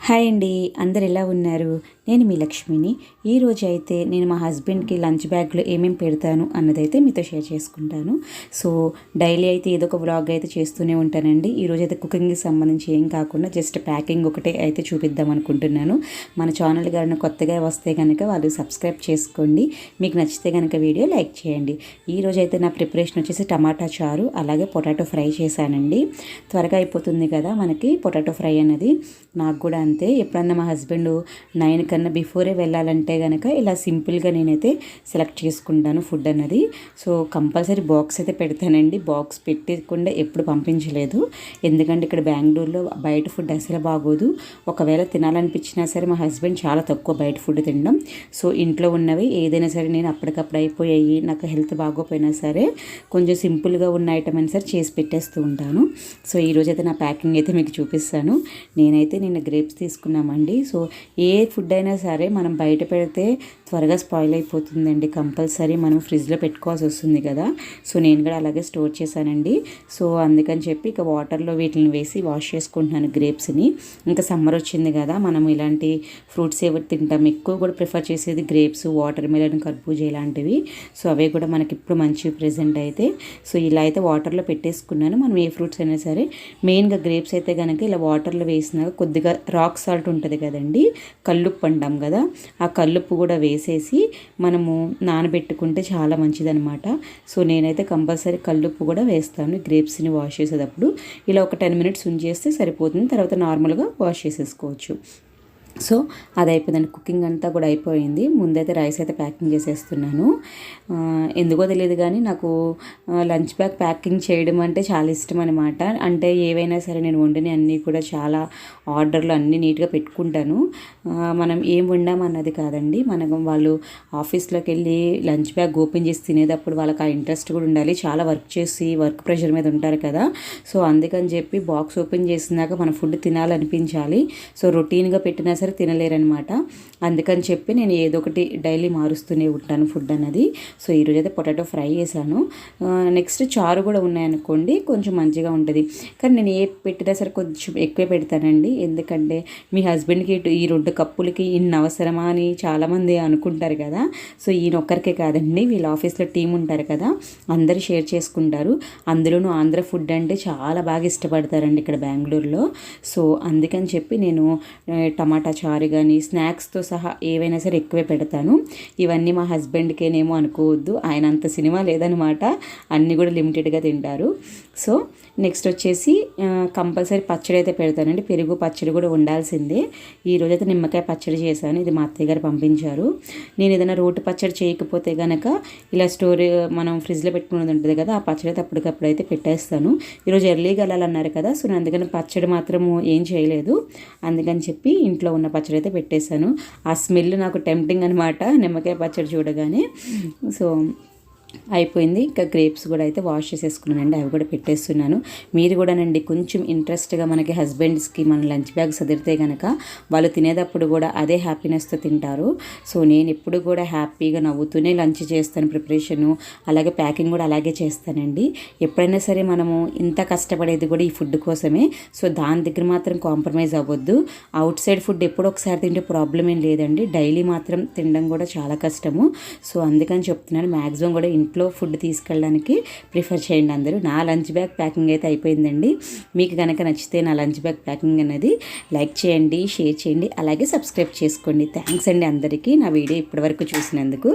Hi అండి, అందరు ఎలా ఉన్నారు? నేను మీ లక్ష్మిని. ఈరోజు అయితే నేను మా హస్బెండ్కి లంచ్ బ్యాగ్లో ఏమేమి పెడతాను అన్నదైతే మీతో షేర్ చేసుకుంటాను. సో డైలీ అయితే ఏదో ఒక వ్లాగ్ అయితే చేస్తూనే ఉంటానండి. ఈరోజు అయితే కుకింగ్కి సంబంధించి ఏం కాకుండా జస్ట్ ప్యాకింగ్ ఒకటే అయితే చూపిద్దాం అనుకుంటున్నాను. మన ఛానల్ గారిని కొత్తగా వస్తే కనుక వాళ్ళు సబ్స్క్రైబ్ చేసుకోండి. మీకు నచ్చితే కనుక వీడియో లైక్ చేయండి. ఈరోజు అయితే నా ప్రిపరేషన్ వచ్చేసి టమాటా చారు అలాగే పొటాటో ఫ్రై చేశానండి. త్వరగా అయిపోతుంది కదా మనకి పొటాటో ఫ్రై అనేది. నాకు కూడా అంతే. ఎప్పుడన్నా మా హస్బెండ్ 9 కన్నా బిఫోరే వెళ్ళాలంటే కనుక ఇలా సింపుల్గా నేనైతే సెలెక్ట్ చేసుకుంటాను ఫుడ్ అన్నది. సో కంపల్సరీ బాక్స్ అయితే పెడతానండి. బాక్స్ పెట్టకుండా ఎప్పుడు పంపించలేదు. ఎందుకంటే ఇక్కడ బెంగళూరులో బయట ఫుడ్ అసలు బాగోదు. ఒకవేళ తినాలనిపించినా సరే మా హస్బెండ్ చాలా తక్కువ బయట ఫుడ్ తినడం. సో ఇంట్లో ఉన్నవి ఏదైనా సరే నేను అప్పటికప్పుడు అయిపోయాయి, నాకు హెల్త్ బాగోపోయినా సరే కొంచెం సింపుల్గా ఉన్న ఐటమ్ అయినా సరే చేసి పెట్టేస్తూ ఉంటాను. సో ఈరోజు అయితే నా ప్యాకింగ్ అయితే మీకు చూపిస్తాను. నేనైతే నిన్న గ్రేప్స్ తీసుకున్నామండి. సో ఏ ఫుడ్ అయినా సరే మనం బయట పెడితే త్వరగా స్పాయిల్ అయిపోతుందండి. కంపల్సరీ మనం ఫ్రిడ్జ్లో పెట్టుకోవాల్సి వస్తుంది కదా. సో నేను కూడా అలాగే స్టోర్ చేశానండి. సో అందుకని చెప్పి ఇక వాటర్లో వీటిని వేసి వాష్ చేసుకుంటున్నాను గ్రేప్స్ని. ఇంకా సమ్మర్ వచ్చింది కదా, మనం ఇలాంటి ఫ్రూట్స్ ఏవి తింటాం, ఎక్కువ కూడా ప్రిఫర్ చేసేది గ్రేప్స్, వాటర్ మెలన్, కర్బూజా ఇలాంటివి. సో అవే కూడా మనకి ఇప్పుడు మంచి ప్రెజెంట్ అయితే. సో ఇలా అయితే వాటర్లో పెట్టేసుకున్నాను. మనం ఏ ఫ్రూట్స్ అయినా సరే మెయిన్గా గ్రేప్స్ అయితే కనుక ఇలా వాటర్లో వేసినాక కొద్దిగా రాక్ సాల్ట్ ఉంటుంది కదండి, కల్లుప్పు అంటాం కదా, ఆ కల్లుప్పు కూడా వేసేసి మనము నానబెట్టుకుంటే చాలా మంచిదనమాట. సో నేనైతే కంపల్సరీ కల్లుప్పు కూడా వేస్తాను గ్రేప్స్ని వాష్ చేసేటప్పుడు. ఇలా ఒక 10 మినిట్స్ ఉంచేస్తే సరిపోతుంది. తర్వాత నార్మల్గా వాష్ చేసేసుకోవచ్చు. సో అది అయిపోయిందండి. కుకింగ్ అంతా కూడా అయిపోయింది. ముందైతే రైస్ అయితే ప్యాకింగ్ చేసేస్తున్నాను. ఎందుకో తెలియదు కానీ నాకు లంచ్ బ్యాగ్ ప్యాకింగ్ చేయడం అంటే చాలా ఇష్టం అనమాట. అంటే ఏవైనా సరే నేను వండిని అన్నీ కూడా చాలా ఆర్డర్లు అన్నీ నీట్గా పెట్టుకుంటాను. మనం ఏం వండామన్నది కాదండి, మనం వాళ్ళు ఆఫీస్లోకి వెళ్ళి లంచ్ బ్యాగ్ ఓపెన్ చేసి తినేటప్పుడు వాళ్ళకి ఆ ఇంట్రెస్ట్ కూడా ఉండాలి. చాలా వర్క్ చేసి వర్క్ ప్రెషర్ మీద ఉంటారు కదా. సో అందుకని చెప్పి బాక్స్ ఓపెన్ చేసినాక మన ఫుడ్ తినాలనిపించాలి. సో రొటీన్గా పెట్టినా సరే తినలేరనమాట. అందుకని చెప్పి నేను ఏదో ఒకటి డైలీ మారుస్తూనే ఉంటాను ఫుడ్ అన్నది. సో ఈరోజు అయితే పొటాటో ఫ్రై చేశాను. నెక్స్ట్ చారు కూడా ఉన్నాయనుకోండి కొంచెం మంచిగా ఉంటుంది. కానీ నేను ఏ పెట్టినా సరే కొంచెం ఎక్కువే పెడతానండి. ఎందుకంటే మీ హస్బెండ్కి ఈ 2 కప్పులకి ఇన్ని అవసరమా అని చాలామంది అనుకుంటారు కదా. సో ఈయనొక్కరికే కాదండి, వీళ్ళ ఆఫీస్లో టీం ఉంటారు కదా, అందరూ షేర్ చేసుకుంటారు. అందులోనూ ఆంధ్ర ఫుడ్ అంటే చాలా బాగా ఇష్టపడతారండి ఇక్కడ బెంగళూరులో. సో అందుకని చెప్పి నేను టమాటా చారు కానీ స్నాక్స్తో సహా ఏవైనా సరే ఎక్కువే పెడతాను. ఇవన్నీ మా హస్బెండ్కేనేమో అనుకోవద్దు, ఆయన అంత సినిమా లేదనమాట, అన్నీ కూడా లిమిటెడ్గా తింటారు. సో నెక్స్ట్ వచ్చేసి కంపల్సరీ పచ్చడి అయితే పెడతానండి. పెరుగు పచ్చడి కూడా ఉండాల్సిందే. ఈరోజైతే నిమ్మకాయ పచ్చడి చేశాను. ఇది మా అత్తయ్య గారు పంపించారు. నేను ఏదైనా రోటి పచ్చడి చేయకపోతే కనుక ఇలా మనం ఫ్రిడ్జ్లో పెట్టుకున్నది ఉంటుంది కదా, ఆ పచ్చడి అయితే అప్పటికప్పుడు అయితే పెట్టేస్తాను. ఈరోజు ఎర్లీగా వెళ్ళాలన్నారు కదా, సో నేను అందుకని పచ్చడి మాత్రం ఏం చేయలేదు. అందుకని చెప్పి ఇంట్లో ఉన్న పచ్చడి అయితే పెట్టేశాను. ఆ స్మెల్ నాకు టెంప్టింగ్ అనమాట నిమ్మకాయ పచ్చడి చూడగానే. సో అయిపోయింది. ఇంకా గ్రేప్స్ కూడా అయితే వాష్ చేసేసుకున్నానండి, అవి కూడా పెట్టేస్తున్నాను. మీరు కూడానండి కొంచెం ఇంట్రెస్ట్గా మనకి హస్బెండ్స్కి మన లంచ్ బ్యాగ్ సదిరితే కనుక వాళ్ళు తినేటప్పుడు కూడా అదే హ్యాపీనెస్తో తింటారు. సో నేను ఎప్పుడు కూడా హ్యాపీగా నవ్వుతూనే లంచ్ చేస్తాను. ప్రిపరేషను అలాగే ప్యాకింగ్ కూడా అలాగే చేస్తానండి. ఎప్పుడైనా సరే మనము ఇంత కష్టపడేది కూడా ఈ ఫుడ్ కోసమే. సో దాని దగ్గర మాత్రం కాంప్రమైజ్ అవ్వద్దు. అవుట్ సైడ్ ఫుడ్ ఎప్పుడో ఒకసారి తింటే ప్రాబ్లం ఏం లేదండి, డైలీ మాత్రం తినడం కూడా చాలా కష్టము. సో అందుకని చెప్తున్నాను, మ్యాక్సిమం కూడా ఇంట్లో ఫుడ్ తీసుకెళ్ళడానికి ప్రిఫర్ చేయండి అందరూ. నా లంచ్ బ్యాగ్ ప్యాకింగ్ అయితే అయిపోయిందండి. మీకు కనుక నచ్చితే నా లంచ్ బ్యాగ్ ప్యాకింగ్ అనేది లైక్ చేయండి, షేర్ చేయండి, అలాగే సబ్స్క్రైబ్ చేసుకోండి. థ్యాంక్స్ అండి అందరికీ నా వీడియో ఇప్పటివరకు చూసినందుకు.